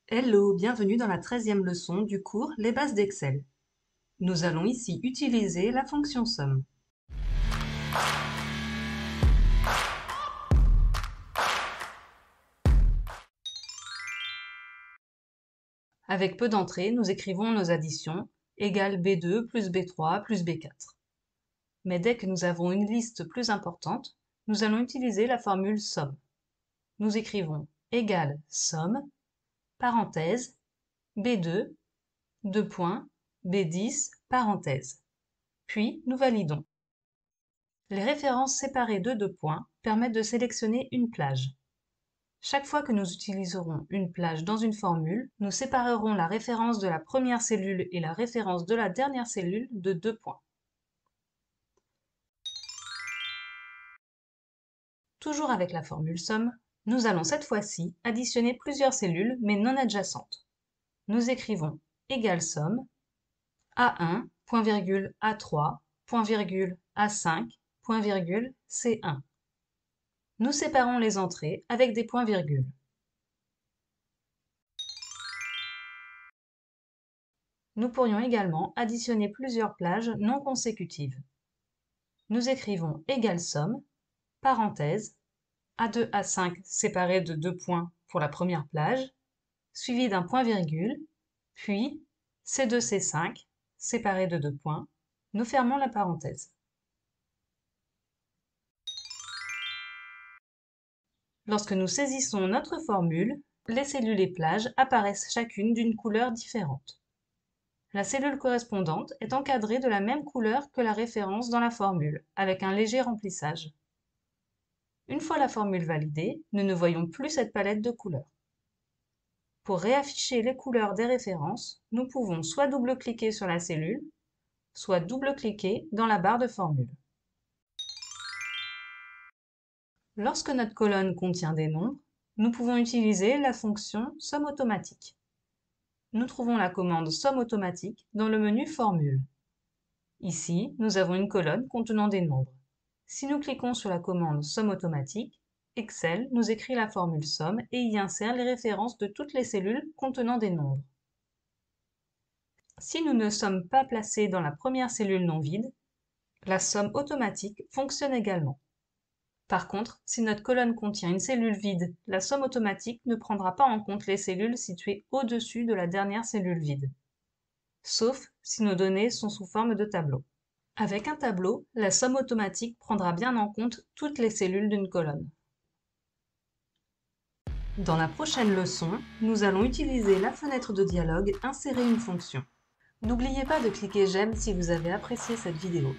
Hello, bienvenue dans la 13e leçon du cours Les bases d'Excel. Nous allons ici utiliser la fonction somme. Avec peu d'entrées, nous écrivons nos additions égale B2 plus B3 plus B4. Mais dès que nous avons une liste plus importante, nous allons utiliser la formule somme. Nous écrivons égale somme, parenthèse, B2, deux points, B10, parenthèse. Puis nous validons. Les références séparées de deux points permettent de sélectionner une plage. Chaque fois que nous utiliserons une plage dans une formule, nous séparerons la référence de la première cellule et la référence de la dernière cellule de deux points. Toujours avec la formule somme, nous allons cette fois-ci additionner plusieurs cellules mais non adjacentes. Nous écrivons égale somme A1, point virgule A3, point virgule A5, point virgule C1. Nous séparons les entrées avec des points-virgules. Nous pourrions également additionner plusieurs plages non consécutives. Nous écrivons égale somme, parenthèse, A2, A5 séparés de deux points pour la première plage, suivi d'un point-virgule, puis C2, C5 séparés de deux points. Nous fermons la parenthèse. Lorsque nous saisissons notre formule, les cellules et plages apparaissent chacune d'une couleur différente. La cellule correspondante est encadrée de la même couleur que la référence dans la formule, avec un léger remplissage. Une fois la formule validée, nous ne voyons plus cette palette de couleurs. Pour réafficher les couleurs des références, nous pouvons soit double-cliquer sur la cellule, soit double-cliquer dans la barre de formule. Lorsque notre colonne contient des nombres, nous pouvons utiliser la fonction somme automatique. Nous trouvons la commande somme automatique dans le menu formule. Ici, nous avons une colonne contenant des nombres. Si nous cliquons sur la commande somme automatique, Excel nous écrit la formule somme et y insère les références de toutes les cellules contenant des nombres. Si nous ne sommes pas placés dans la première cellule non vide, la somme automatique fonctionne également. Par contre, si notre colonne contient une cellule vide, la somme automatique ne prendra pas en compte les cellules situées au-dessus de la dernière cellule vide, sauf si nos données sont sous forme de tableau. Avec un tableau, la somme automatique prendra bien en compte toutes les cellules d'une colonne. Dans la prochaine leçon, nous allons utiliser la fenêtre de dialogue « Insérer une fonction ». N'oubliez pas de cliquer « J'aime » si vous avez apprécié cette vidéo.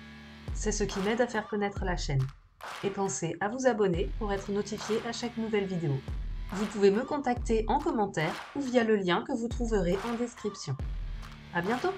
C'est ce qui m'aide à faire connaître la chaîne. Et pensez à vous abonner pour être notifié à chaque nouvelle vidéo. Vous pouvez me contacter en commentaire ou via le lien que vous trouverez en description. À bientôt!